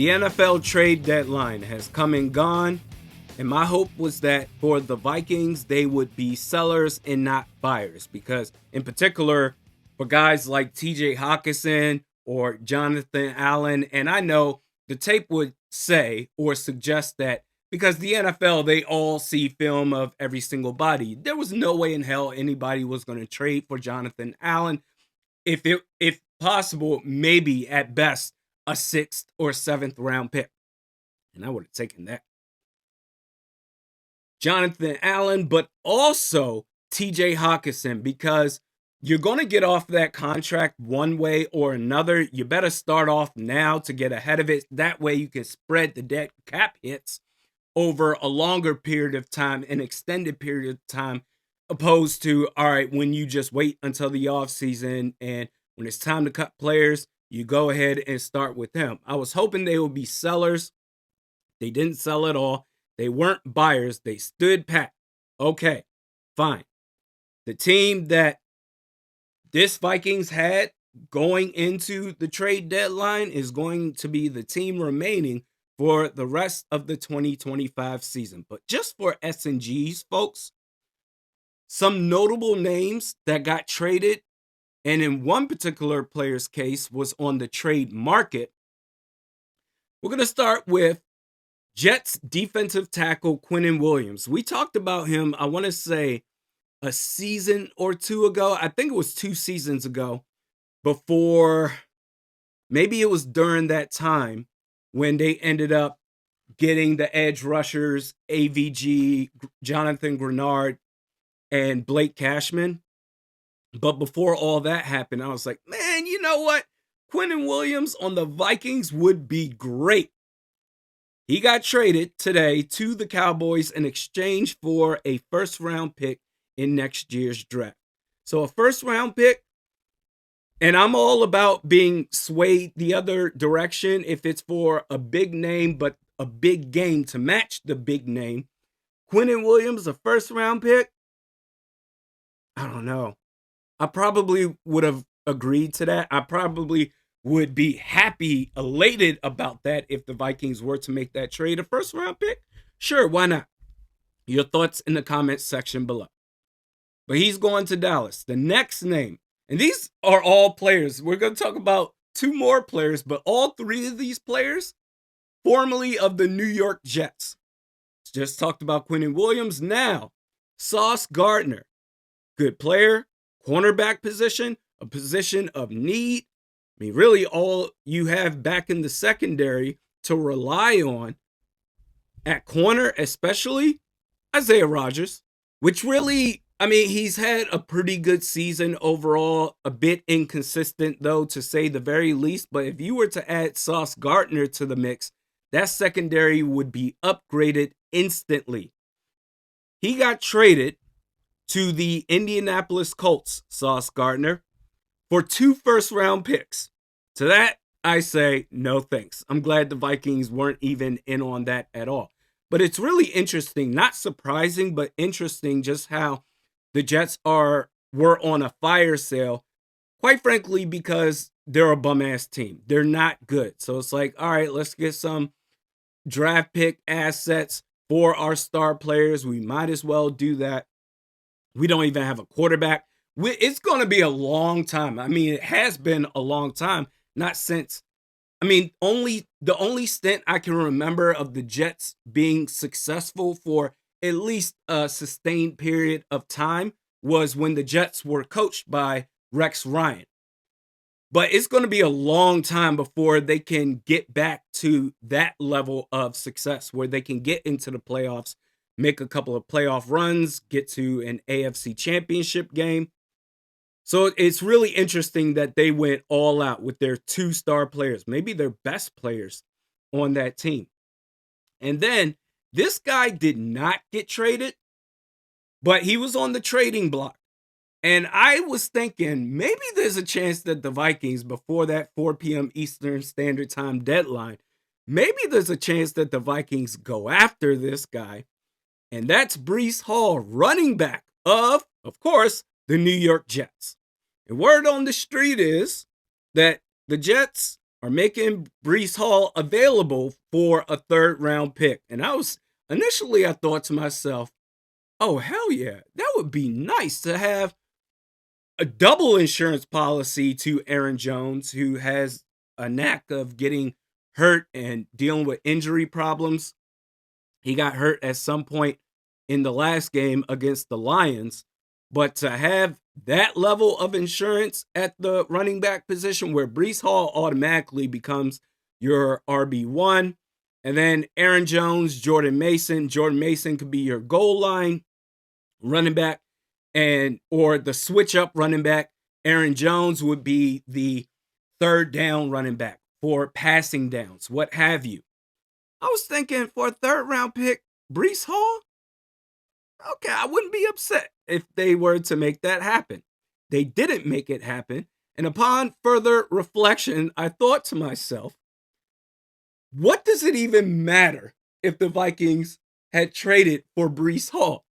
The NFL trade deadline has come and gone, and my hope was that for the Vikings, they would be sellers and not buyers, because in particular, for guys like TJ Hawkinson or Jonathan Allen, and I know the tape would say or suggest that because the NFL, they all see film of every single body. There was no way in hell anybody was going to trade for Jonathan Allen. If possible, maybe at best a 6th or 7th round pick. And I would have taken that. Jonathan Allen, but also TJ Hawkinson, because you're going to get off that contract one way or another. You better start off now to get ahead of it. That way you can spread the dead cap hits over a longer period of time, an extended period of time, opposed to, all right, when you just wait until the offseason and when it's time to cut players, you go ahead and start with him. I was hoping they would be sellers. They didn't sell at all. They weren't buyers. They stood pat. Okay, fine. The team that this Vikings had going into the trade deadline is going to be the team remaining for the rest of the 2025 season. But just for S&Gs, folks, some notable names that got traded, and in one particular player's case was on the trade market. We're going to start with Jets defensive tackle Quinnen Williams. We talked about him, I want to say, a season or two ago. I think it was 2 seasons ago, before, maybe it was during that time when they ended up getting the edge rushers, AVG, Jonathan Grenard, and Blake Cashman. But before all that happened, I was like, man, you know what? Quinnen Williams on the Vikings would be great. He got traded today to the Cowboys in exchange for a first-round pick in next year's draft. So a first-round pick, and I'm all about being swayed the other direction if it's for a big name, but a big game to match the big name. Quinnen Williams, a first-round pick? I don't know. I probably would have agreed to that. I probably would be happy, elated about that if the Vikings were to make that trade. A first-round pick? Sure, why not? Your thoughts in the comments section below. But he's going to Dallas. The next name, and these are all players. We're going to talk about 2 more players, but all 3 of these players, formerly of the New York Jets. Just talked about Quinnen Williams. Now, Sauce Gardner, good player. Cornerback position, a position of need. I mean, really all you have back in the secondary to rely on at corner, especially Isaiah Rodgers, which really, I mean, he's had a pretty good season overall, a bit inconsistent though, to say the very least. But if you were to add Sauce Gardner to the mix, that secondary would be upgraded instantly. He got traded to the Indianapolis Colts, Sauce Gardner, for 2 first-round picks. To that, I say no thanks. I'm glad the Vikings weren't even in on that at all. But it's really interesting, not surprising, but interesting just how the Jets were on a fire sale, quite frankly, because they're a bum-ass team. They're not good. So it's like, all right, let's get some draft pick assets for our star players. We might as well do that. We don't even have a quarterback. It's going to be a long time. I mean, it has been a long time. Not since, I mean, the only stint I can remember of the Jets being successful for at least a sustained period of time was when the Jets were coached by Rex Ryan. But it's going to be a long time before they can get back to that level of success where they can get into the playoffs, make a couple of playoff runs, get to an AFC championship game. So it's really interesting that they went all out with their 2 star players, maybe their best players on that team. And then this guy did not get traded, but he was on the trading block. And I was thinking maybe there's a chance that the Vikings, before that 4 p.m. Eastern Standard Time deadline, maybe there's a chance that the Vikings go after this guy. And that's Breece Hall, running back of course, the New York Jets. And word on the street is that the Jets are making Breece Hall available for a third-round pick. And I thought to myself, oh, hell yeah, that would be nice to have a double insurance policy to Aaron Jones, who has a knack of getting hurt and dealing with injury problems. He got hurt at some point in the last game against the Lions, but to have that level of insurance at the running back position where Breece Hall automatically becomes your RB1, and then Aaron Jones, Jordan Mason could be your goal line running back, or the switch up running back. Aaron Jones would be the third down running back for passing downs, what have you. I was thinking for a third round pick, Breece Hall, okay, I wouldn't be upset if they were to make that happen. They didn't make it happen. And upon further reflection, I thought to myself, what does it even matter if the Vikings had traded for Breece Hall?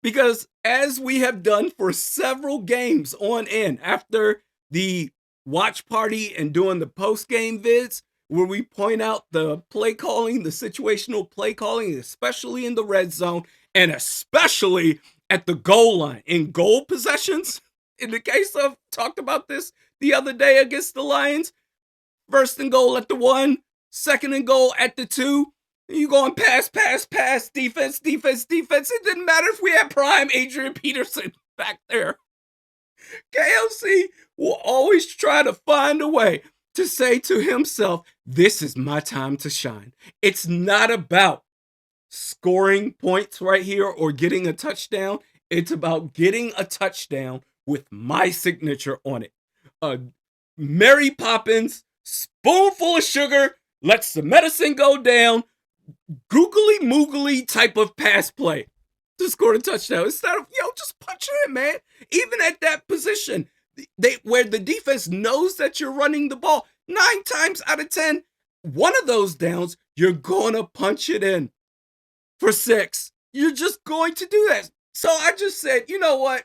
Because as we have done for several games on end, after the watch party and doing the post-game vids, where we point out the play calling, the situational play calling, especially in the red zone, and especially at the goal line, in goal possessions, in the case of, talked about this the other day against the Lions, first and goal at the 1, second and goal at the 2, you going pass, defense. It didn't matter if we had prime Adrian Peterson back there. KLC will always try to find a way to say to himself, this is my time to shine. It's not about scoring points right here or getting a touchdown. It's about getting a touchdown with my signature on it. A Mary Poppins, spoonful of sugar, lets the medicine go down, googly moogly type of pass play to score a touchdown instead of, just punch it in, man. Even at that position, where the defense knows that you're running the ball, 9 times out of 10, one of those downs, you're going to punch it in for 6. You're just going to do that. So I just said, you know what?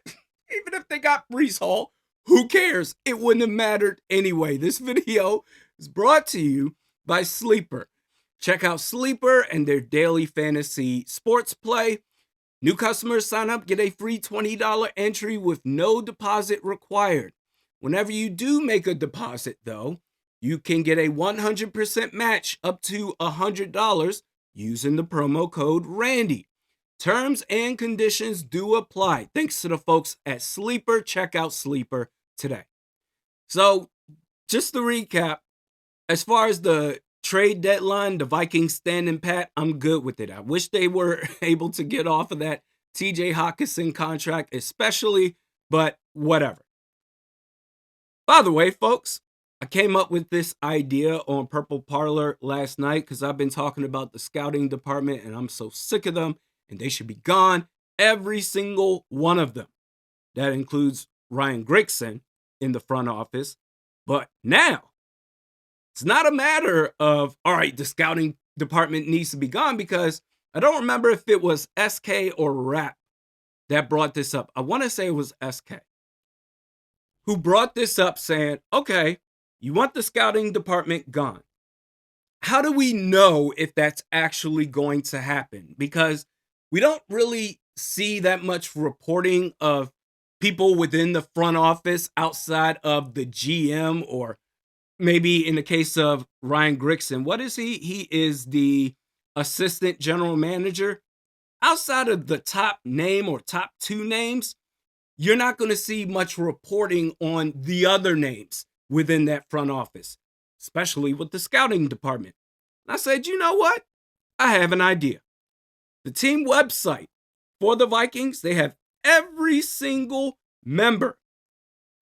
Even if they got Breece Hall, who cares? It wouldn't have mattered anyway. This video is brought to you by Sleeper. Check out Sleeper and their daily fantasy sports play. New customers sign up, get a free $20 entry with no deposit required. Whenever you do make a deposit, though, you can get a 100% match up to $100 using the promo code RANDY. Terms and conditions do apply. Thanks to the folks at Sleeper. Check out Sleeper today. So, just to recap, as far as the trade deadline, the Vikings standing pat, I'm good with it. I wish they were able to get off of that TJ Hockenson contract, especially, but whatever. By the way, folks, I came up with this idea on Purple Parlor last night because I've been talking about the scouting department and I'm so sick of them and they should be gone. Every single one of them. That includes Ryan Grigson in the front office. But now, it's not a matter of, all right, the scouting department needs to be gone, because I don't remember if it was SK or Rap that brought this up. I want to say it was SK who brought this up, saying, okay, you want the scouting department gone. How do we know if that's actually going to happen? Because we don't really see that much reporting of people within the front office outside of the GM, or maybe in the case of Ryan Grigson, what is he? He is the assistant general manager. Outside of the top name or top 2 names, you're not going to see much reporting on the other names within that front office, especially with the scouting department. And I said, you know what? I have an idea. The team website for the Vikings, they have every single member,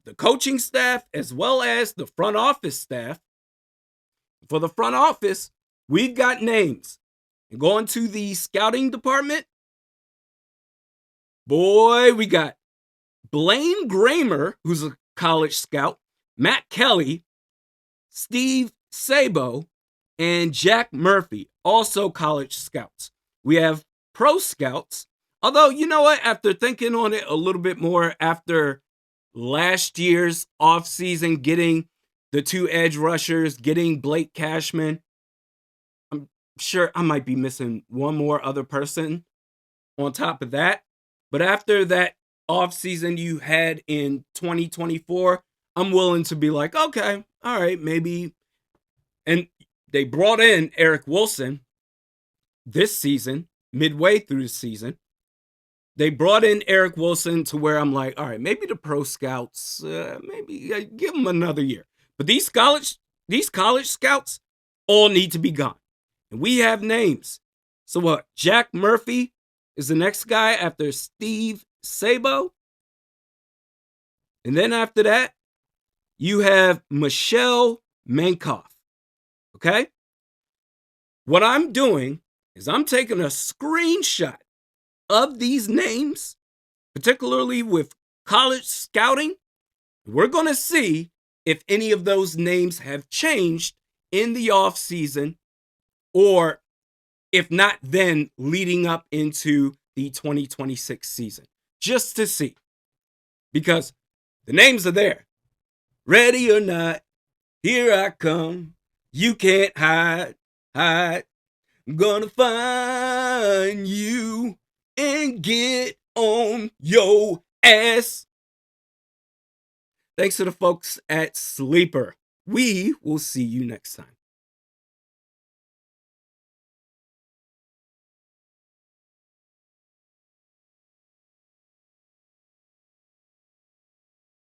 the coaching staff, as well as the front office staff. For the front office, we've got names. And going to the scouting department, boy, we got Blaine Kramer, who's a college scout, Matt Kelly, Steve Sabo, and Jack Murphy, also college scouts. We have pro scouts. Although, you know what? After thinking on it a little bit more, after last year's offseason, getting the 2 edge rushers, getting Blake Cashman. I'm sure I might be missing one more other person on top of that. But after that offseason you had in 2024, I'm willing to be like, okay, all right, maybe. And they brought in Eric Wilson this season, midway through the season. They brought in Eric Wilson to where I'm like, all right, maybe the pro scouts, maybe give them another year. But these college scouts all need to be gone. And we have names. So what? Jack Murphy is the next guy after Steve Sabo. And then after that, you have Michelle Mankoff. Okay? What I'm doing is I'm taking a screenshot of these names, particularly with college scouting. We're going to see if any of those names have changed in the offseason, or if not, then leading up into the 2026 season, just to see. Because the names are there. Ready or not, here I come. You can't hide. I'm gonna find you and get on your ass. Thanks to the folks at Sleeper. We will see you next time.